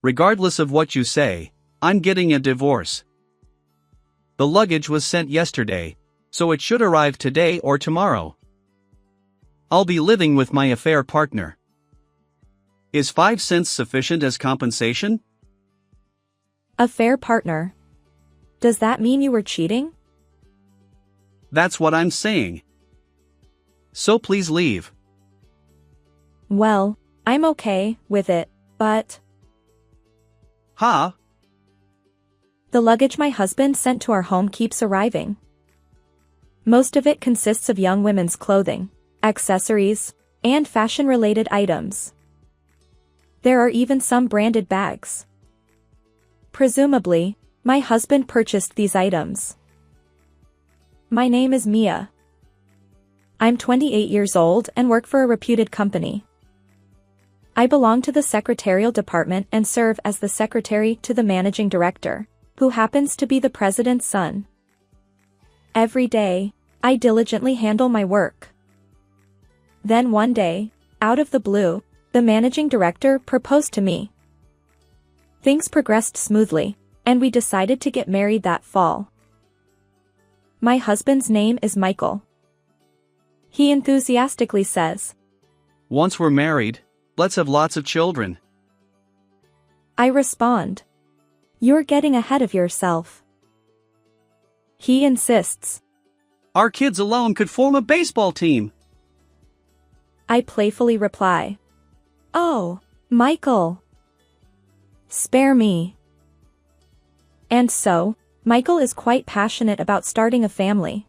Regardless of what you say, I'm getting a divorce. The luggage was sent yesterday, so it should arrive today or tomorrow. I'll be living with my affair partner. Is 5 cents sufficient as compensation? Affair partner. Does that mean you were cheating? That's what I'm saying. So please leave. Well, I'm okay with it, but Huh? the luggage my husband sent to our home keeps arriving. Most of it consists of young women's clothing, accessories, and fashion-related items. There are even some branded bags. Presumably, my husband purchased these items. My name is Mia. I'm 28 years old and work for a reputed company. I belong to the secretarial department and serve as the secretary to the managing director, who happens to be the president's son. Every day, I diligently handle my work. Then one day, out of the blue, the managing director proposed to me. Things progressed smoothly, and we decided to get married that fall. My husband's name is Michael. He enthusiastically says, Once we're married, let's have lots of children. I respond, You're getting ahead of yourself. He insists. Our kids alone could form a baseball team. I playfully reply, Oh, Michael. Spare me. And so, Michael is quite passionate about starting a family.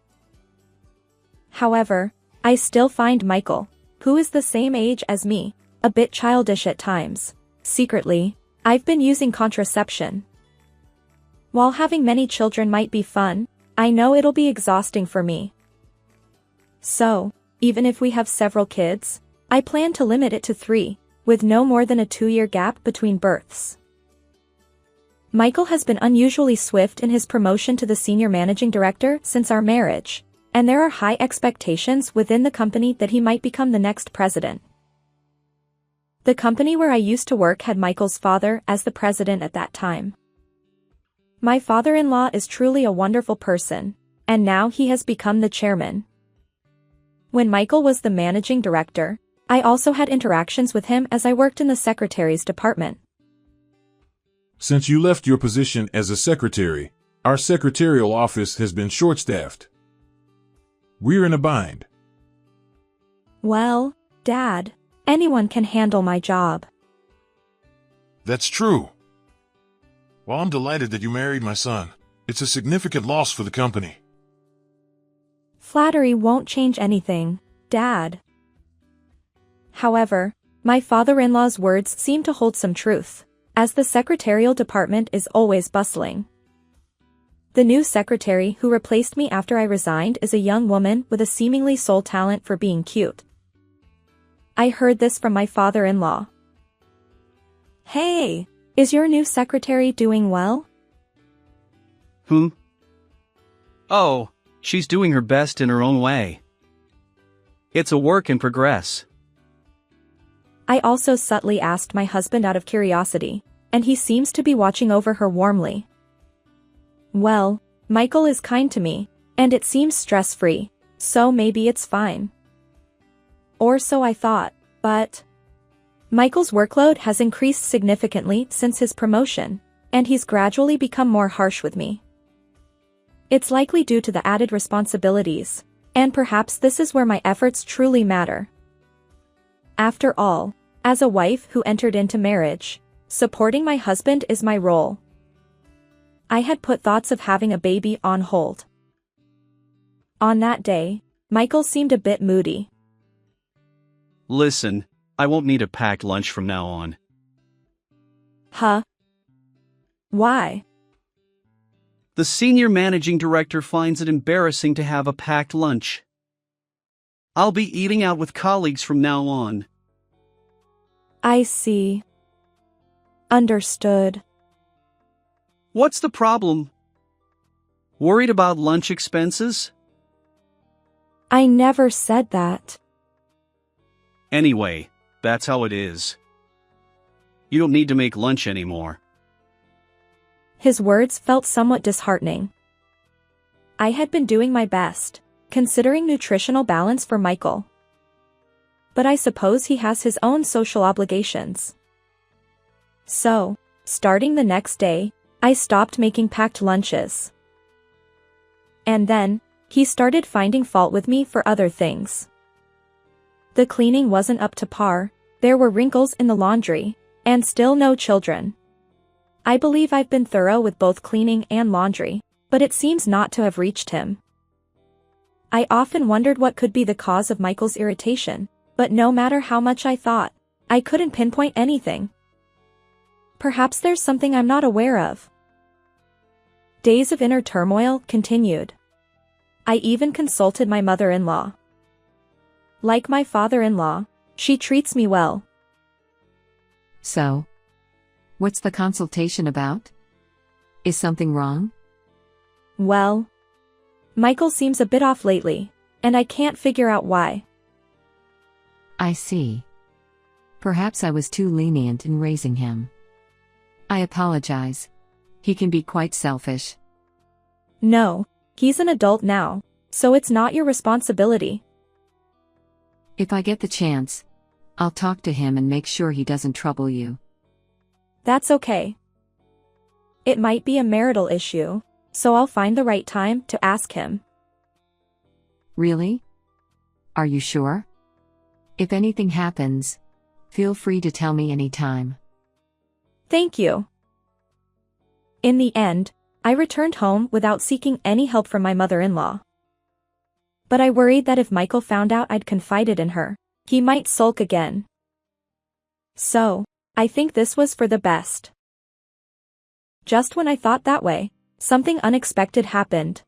However, I still find Michael, who is the same age as me, a bit childish at times. Secretly, I've been using contraception. While having many children might be fun, I know it'll be exhausting for me. So, even if we have several kids, I plan to limit it to 3, with no more than a 2-year gap between births. Michael has been unusually swift in his promotion to the senior managing director since our marriage, and there are high expectations within the company that he might become the next president. The company where I used to work had Michael's father as the president at that time. My father-in-law is truly a wonderful person, and now he has become the chairman. When Michael was the managing director, I also had interactions with him as I worked in the secretary's department. Since you left your position as a secretary, our secretarial office has been short-staffed. We're in a bind. Well, Dad, anyone can handle my job. That's true. Well, I'm delighted that you married my son. It's a significant loss for the company. Flattery won't change anything, Dad. However, my father-in-law's words seem to hold some truth, as the secretarial department is always bustling. The new secretary who replaced me after I resigned is a young woman with a seemingly sole talent for being cute. I heard this from my father-in-law. Hey, is your new secretary doing well? Oh, she's doing her best in her own way. It's a work in progress. I also subtly asked my husband out of curiosity, and he seems to be watching over her warmly. Well, Michael is kind to me, and it seems stress-free, so maybe it's fine. Or so I thought, but Michael's workload has increased significantly since his promotion, and he's gradually become more harsh with me. It's likely due to the added responsibilities, and perhaps this is where my efforts truly matter. After all, as a wife who entered into marriage, supporting my husband is my role. I had put thoughts of having a baby on hold. On that day, Michael seemed a bit moody. Listen, I won't need a packed lunch from now on. Huh? Why? The senior managing director finds it embarrassing to have a packed lunch. I'll be eating out with colleagues from now on. I see. Understood. What's the problem? Worried about lunch expenses? I never said that. Anyway, that's how it is. you don't need to make lunch anymore. His words felt somewhat disheartening. I had been doing my best, considering nutritional balance for Michael. But I suppose he has his own social obligations. So, starting the next day, I stopped making packed lunches. And then, he started finding fault with me for other things. The cleaning wasn't up to par, there were wrinkles in the laundry, and still no children. I believe I've been thorough with both cleaning and laundry, but it seems not to have reached him. I often wondered what could be the cause of Michael's irritation, but no matter how much I thought, I couldn't pinpoint anything. Perhaps there's something I'm not aware of. Days of inner turmoil continued. I even consulted my mother-in-law. Like my father-in-law, she treats me well. So, what's the consultation about? Is something wrong? Well, Michael seems a bit off lately, and I can't figure out why. I see. Perhaps I was too lenient in raising him. I apologize. He can be quite selfish. No, he's an adult now, so it's not your responsibility. If I get the chance, I'll talk to him and make sure he doesn't trouble you. That's okay. It might be a marital issue, so I'll find the right time to ask him. Really? Are you sure? If anything happens, feel free to tell me anytime. Thank you. In the end, I returned home without seeking any help from my mother-in-law. But I worried that if Michael found out I'd confided in her, he might sulk again. So, I think this was for the best. Just when I thought that way, something unexpected happened.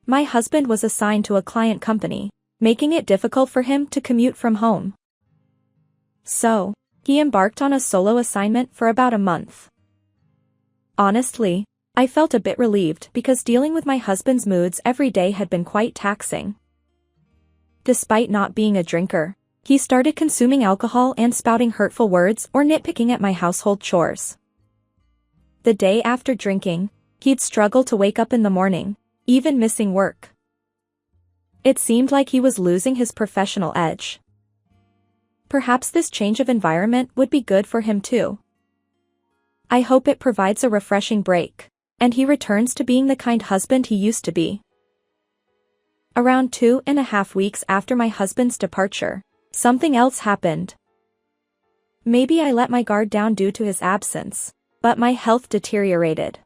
My husband was assigned to a client company, making it difficult for him to commute from home. So, he embarked on a solo assignment for about a month. Honestly, I felt a bit relieved because dealing with my husband's moods every day had been quite taxing. Despite not being a drinker, he started consuming alcohol and spouting hurtful words or nitpicking at my household chores. The day after drinking, he'd struggle to wake up in the morning, even missing work. It seemed like he was losing his professional edge. Perhaps this change of environment would be good for him too. I hope it provides a refreshing break, and he returns to being the kind husband he used to be. Around 2.5 weeks after my husband's departure, something else happened. Maybe I let my guard down due to his absence, but my health deteriorated.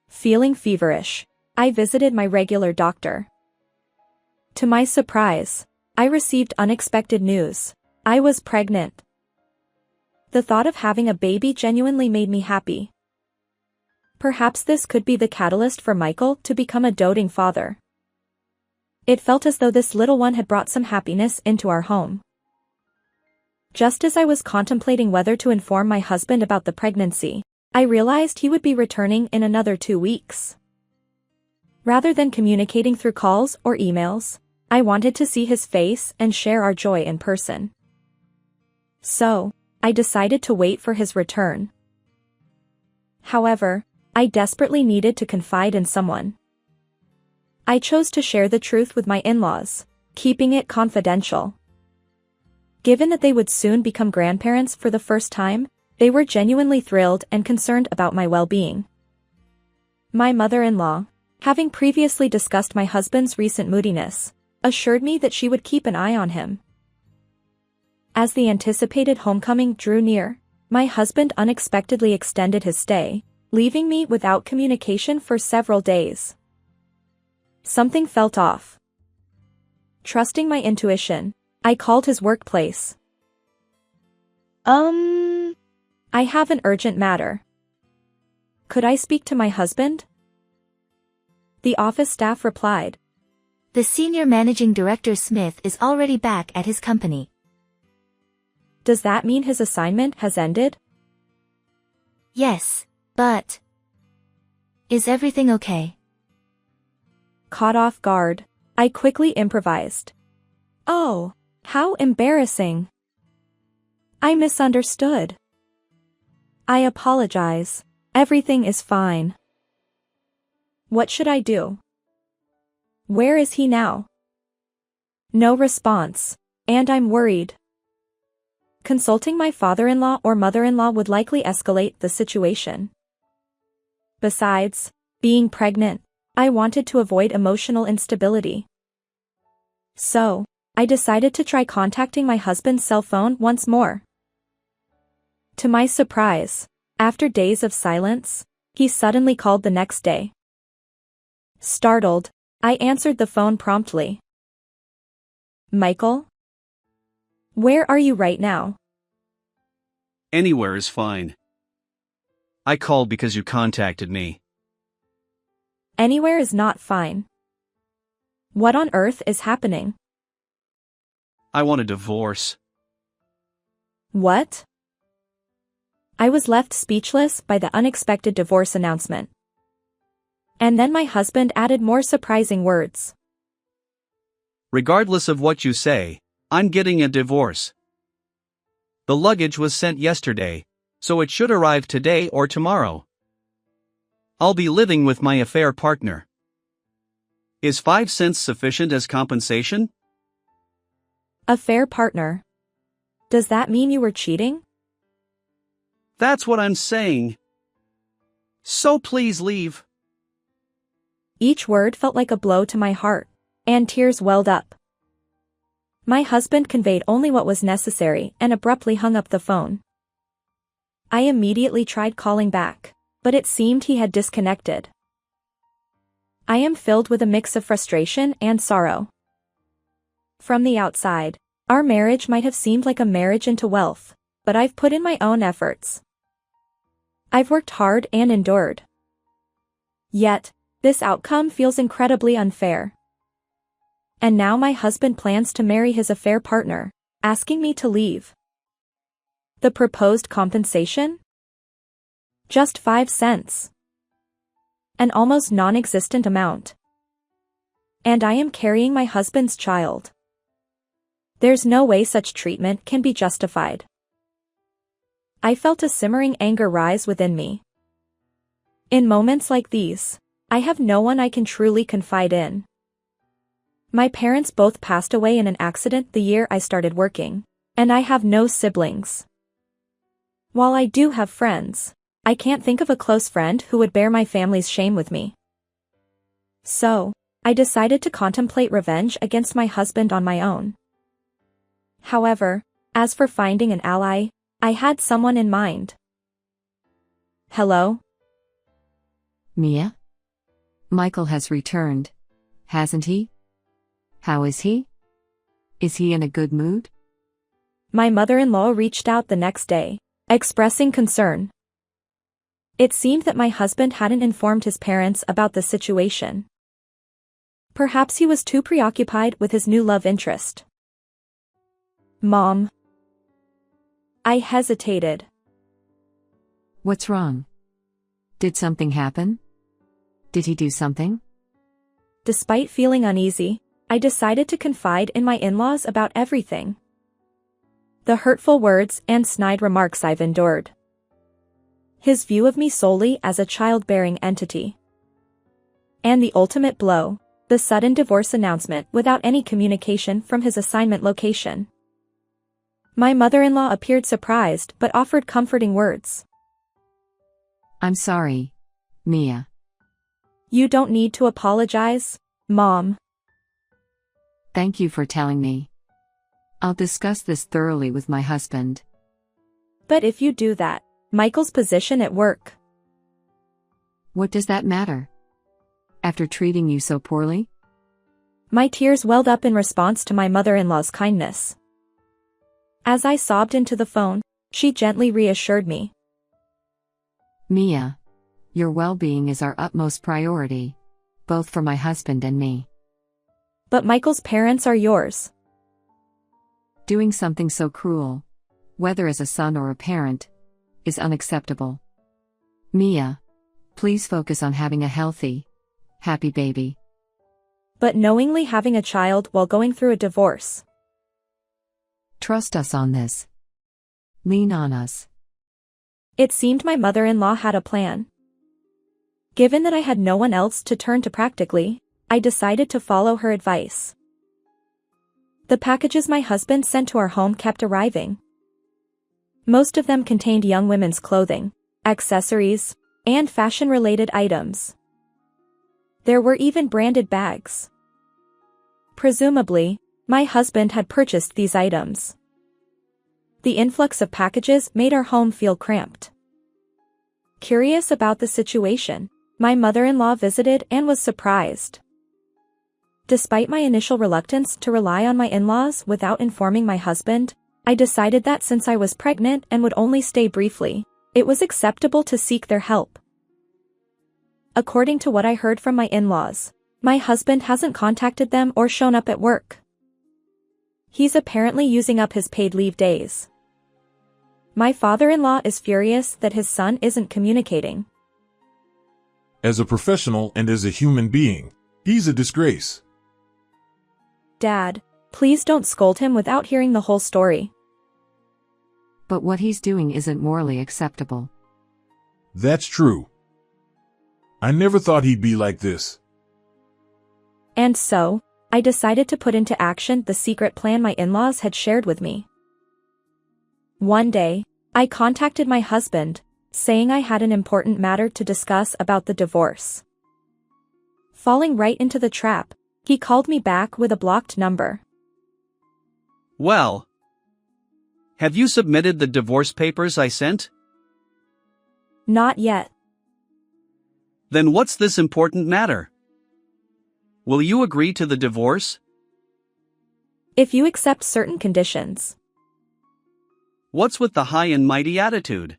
Feeling feverish, I visited my regular doctor. To my surprise, I received unexpected news. I was pregnant. The thought of having a baby genuinely made me happy. Perhaps this could be the catalyst for Michael to become a doting father. It felt as though this little one had brought some happiness into our home. Just as I was contemplating whether to inform my husband about the pregnancy, I realized he would be returning in another 2 weeks. Rather than communicating through calls or emails, I wanted to see his face and share our joy in person. So, I decided to wait for his return. However, I desperately needed to confide in someone. I chose to share the truth with my in-laws, keeping it confidential. Given that they would soon become grandparents for the first time, they were genuinely thrilled and concerned about my well-being. My mother-in-law, having previously discussed my husband's recent moodiness, assured me that she would keep an eye on him. As the anticipated homecoming drew near, my husband unexpectedly extended his stay, leaving me without communication for several days. Something felt off. Trusting my intuition, I called his workplace. I have an urgent matter. Could I speak to my husband? The office staff replied. The Senior Managing Director Smith is already back at his company. Does that mean his assignment has ended? Yes, but... Is everything okay? Caught off guard, I quickly improvised. Oh, how embarrassing. I misunderstood. I apologize. Everything is fine. What should I do? Where is he now? No response. And I'm worried. Consulting my father-in-law or mother-in-law would likely escalate the situation. Besides, being pregnant, I wanted to avoid emotional instability. So, I decided to try contacting my husband's cell phone once more. To my surprise, after days of silence, he suddenly called the next day. Startled, I answered the phone promptly. Michael? Where are you right now? Anywhere is fine. I called because you contacted me. Anywhere is not fine. What on earth is happening? I want a divorce. What? I was left speechless by the unexpected divorce announcement. And then my husband added more surprising words. Regardless of what you say, I'm getting a divorce. The luggage was sent yesterday, so it should arrive today or tomorrow. I'll be living with my affair partner. Is 5 cents sufficient as compensation? Affair partner. Does that mean you were cheating? That's what I'm saying. So please leave. Each word felt like a blow to my heart, and tears welled up. My husband conveyed only what was necessary and abruptly hung up the phone. I immediately tried calling back, but it seemed he had disconnected. I am filled with a mix of frustration and sorrow. From the outside, our marriage might have seemed like a marriage into wealth, but I've put in my own efforts. I've worked hard and endured. Yet, this outcome feels incredibly unfair. And now my husband plans to marry his affair partner, asking me to leave. The proposed compensation? Just 5 cents. An almost non-existent amount. And I am carrying my husband's child. There's no way such treatment can be justified. I felt a simmering anger rise within me. In moments like these, I have no one I can truly confide in. My parents both passed away in an accident the year I started working, and I have no siblings. While I do have friends, I can't think of a close friend who would bear my family's shame with me. So, I decided to contemplate revenge against my husband on my own. However, as for finding an ally, I had someone in mind. Hello? Mia? Michael has returned, hasn't he? How is he? Is he in a good mood? My mother-in-law reached out the next day, expressing concern. It seemed that my husband hadn't informed his parents about the situation. Perhaps he was too preoccupied with his new love interest. Mom. I hesitated. What's wrong? Did something happen? Did he do something? Despite feeling uneasy, I decided to confide in my in-laws about everything. The hurtful words and snide remarks I've endured. His view of me solely as a childbearing entity. And the ultimate blow, the sudden divorce announcement without any communication from his assignment location. My mother-in-law appeared surprised but offered comforting words. I'm sorry, Mia. You don't need to apologize, Mom. Thank you for telling me. I'll discuss this thoroughly with my husband. But if you do that, Michael's position at work. What does that matter? After treating you so poorly? My tears welled up in response to my mother-in-law's kindness. As I sobbed into the phone, she gently reassured me. Mia, your well-being is our utmost priority, both for my husband and me. But Michael's parents are yours. Doing something so cruel, whether as a son or a parent, is unacceptable. Mia, please focus on having a healthy, happy baby. But knowingly having a child while going through a divorce. Trust us on this. Lean on us. It seemed my mother-in-law had a plan. Given that I had no one else to turn to practically, I decided to follow her advice. The packages my husband sent to our home kept arriving. Most of them contained young women's clothing, accessories, and fashion-related items. There were even branded bags. Presumably, my husband had purchased these items. The influx of packages made our home feel cramped. Curious about the situation, my mother-in-law visited and was surprised. Despite my initial reluctance to rely on my in-laws without informing my husband, I decided that since I was pregnant and would only stay briefly, it was acceptable to seek their help. According to what I heard from my in-laws, my husband hasn't contacted them or shown up at work. He's apparently using up his paid leave days. My father-in-law is furious that his son isn't communicating. As a professional and as a human being, he's a disgrace. Dad, please don't scold him without hearing the whole story. But what he's doing isn't morally acceptable. That's true. I never thought he'd be like this. And so, I decided to put into action the secret plan my in-laws had shared with me. One day, I contacted my husband, saying I had an important matter to discuss about the divorce. Falling right into the trap, he called me back with a blocked number. Well, have you submitted the divorce papers I sent? Not yet. Then what's this important matter? Will you agree to the divorce? If you accept certain conditions. What's with the high and mighty attitude?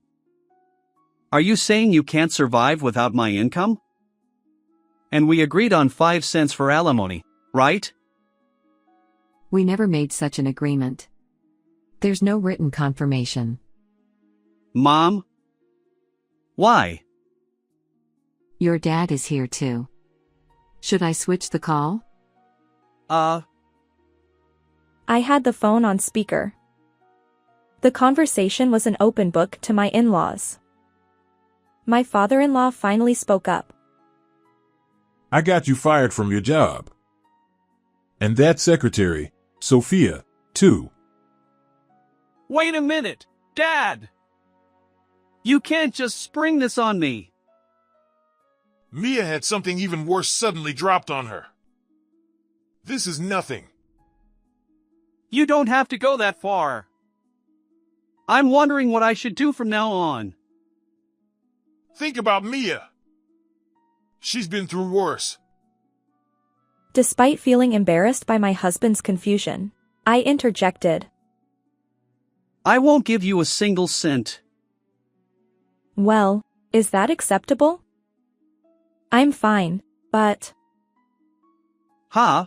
Are you saying you can't survive without my income? And we agreed on 5 cents for alimony, right? We never made such an agreement. There's no written confirmation. Mom? Why? Your dad is here too. Should I switch the call? I had the phone on speaker. The conversation was an open book to my in-laws. My father-in-law finally spoke up. I got you fired from your job. And that secretary, Sophia, too. Wait a minute, Dad! You can't just spring this on me. Mia had something even worse suddenly dropped on her. This is nothing. You don't have to go that far. I'm wondering what I should do from now on. Think about Mia. She's been through worse. Despite feeling embarrassed by my husband's confusion, I interjected. I won't give you a single cent. Well, is that acceptable? I'm fine, but... Huh?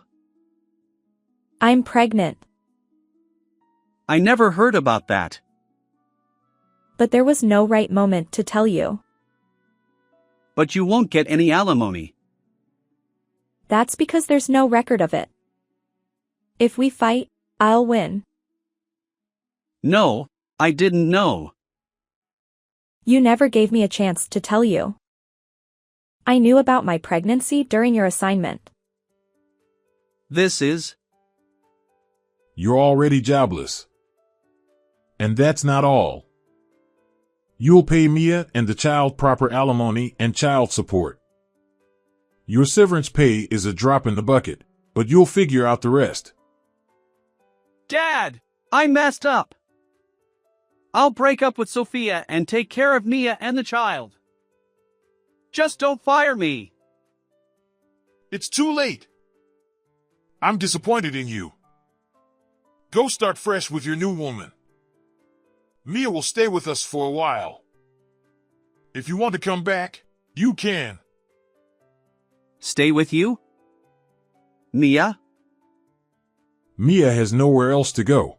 I'm pregnant. I never heard about that. But there was no right moment to tell you. But you won't get any alimony. That's because there's no record of it. If we fight, I'll win. No, I didn't know. You never gave me a chance to tell you. I knew about my pregnancy during your assignment. This is... You're already jobless. And that's not all. You'll pay Mia and the child proper alimony and child support. Your severance pay is a drop in the bucket, but you'll figure out the rest. Dad, I messed up. I'll break up with Sophia and take care of Mia and the child. Just don't fire me. It's too late. I'm disappointed in you. Go start fresh with your new woman. Mia will stay with us for a while. If you want to come back, you can. Stay with you? Mia? Mia has nowhere else to go.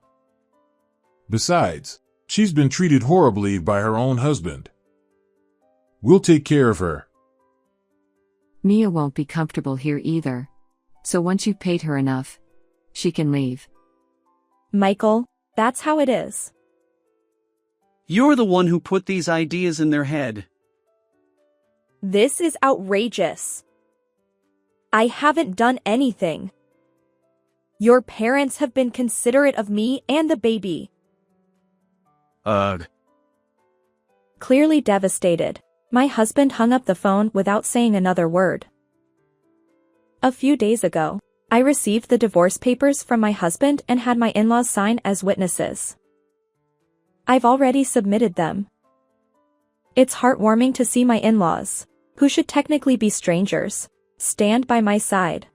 Besides, she's been treated horribly by her own husband. We'll take care of her. Mia won't be comfortable here either. So once you've paid her enough, she can leave. Michael, that's how it is. You're the one who put these ideas in their head. This is outrageous. I haven't done anything. Your parents have been considerate of me and the baby. Ugh. Clearly devastated, my husband hung up the phone without saying another word. A few days ago, I received the divorce papers from my husband and had my in-laws sign as witnesses. I've already submitted them. It's heartwarming to see my in-laws, who should technically be strangers, stand by my side.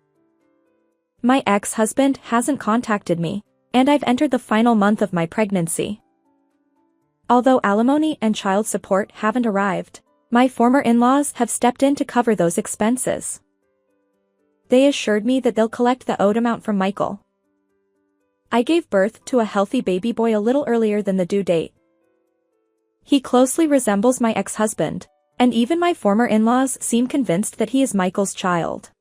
My ex-husband hasn't contacted me, and I've entered the final month of my pregnancy. Although alimony and child support haven't arrived, my former in-laws have stepped in to cover those expenses. They assured me that they'll collect the owed amount from Michael. I gave birth to a healthy baby boy a little earlier than the due date. He closely resembles my ex-husband, and even my former in-laws seem convinced that he is Michael's child.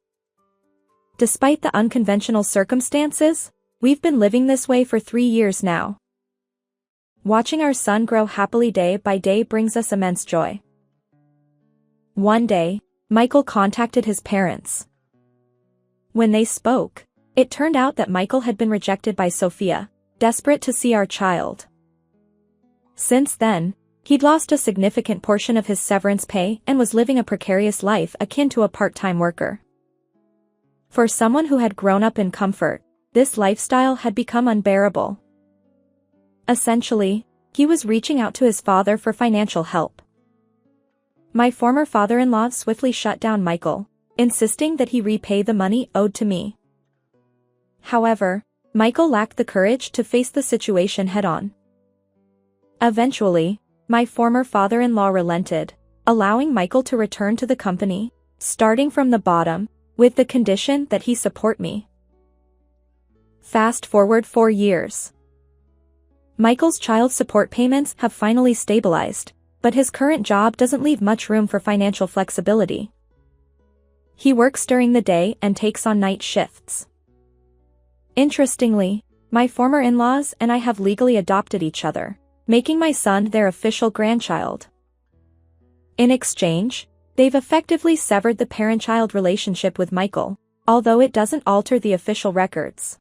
Despite the unconventional circumstances, we've been living this way for 3 years now. Watching our son grow happily day by day brings us immense joy. One day, Michael contacted his parents. When they spoke, it turned out that Michael had been rejected by Sophia, desperate to see our child. Since then, he'd lost a significant portion of his severance pay and was living a precarious life akin to a part-time worker. For someone who had grown up in comfort, this lifestyle had become unbearable. Essentially, he was reaching out to his father for financial help. My former father-in-law swiftly shut down Michael, insisting that he repay the money owed to me. However, Michael lacked the courage to face the situation head-on. Eventually, my former father-in-law relented, allowing Michael to return to the company, starting from the bottom, with the condition that he support me. Fast forward 4 years. Michael's child support payments have finally stabilized, but his current job doesn't leave much room for financial flexibility. He works during the day and takes on night shifts. Interestingly, my former in-laws and I have legally adopted each other, making my son their official grandchild. In exchange, they've effectively severed the parent-child relationship with Michael, although it doesn't alter the official records.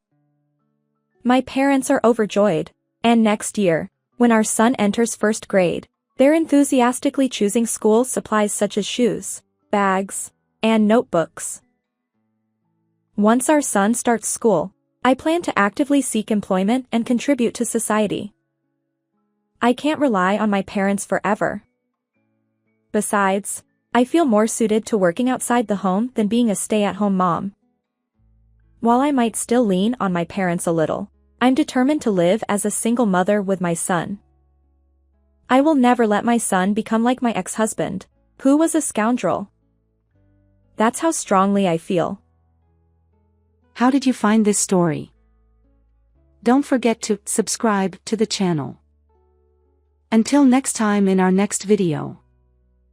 My parents are overjoyed, and next year, when our son enters first grade, they're enthusiastically choosing school supplies such as shoes, bags, and notebooks. Once our son starts school, I plan to actively seek employment and contribute to society. I can't rely on my parents forever. Besides, I feel more suited to working outside the home than being a stay-at-home mom. While I might still lean on my parents a little, I'm determined to live as a single mother with my son. I will never let my son become like my ex-husband, who was a scoundrel. That's how strongly I feel. How did you find this story? Don't forget to subscribe to the channel. Until next time in our next video.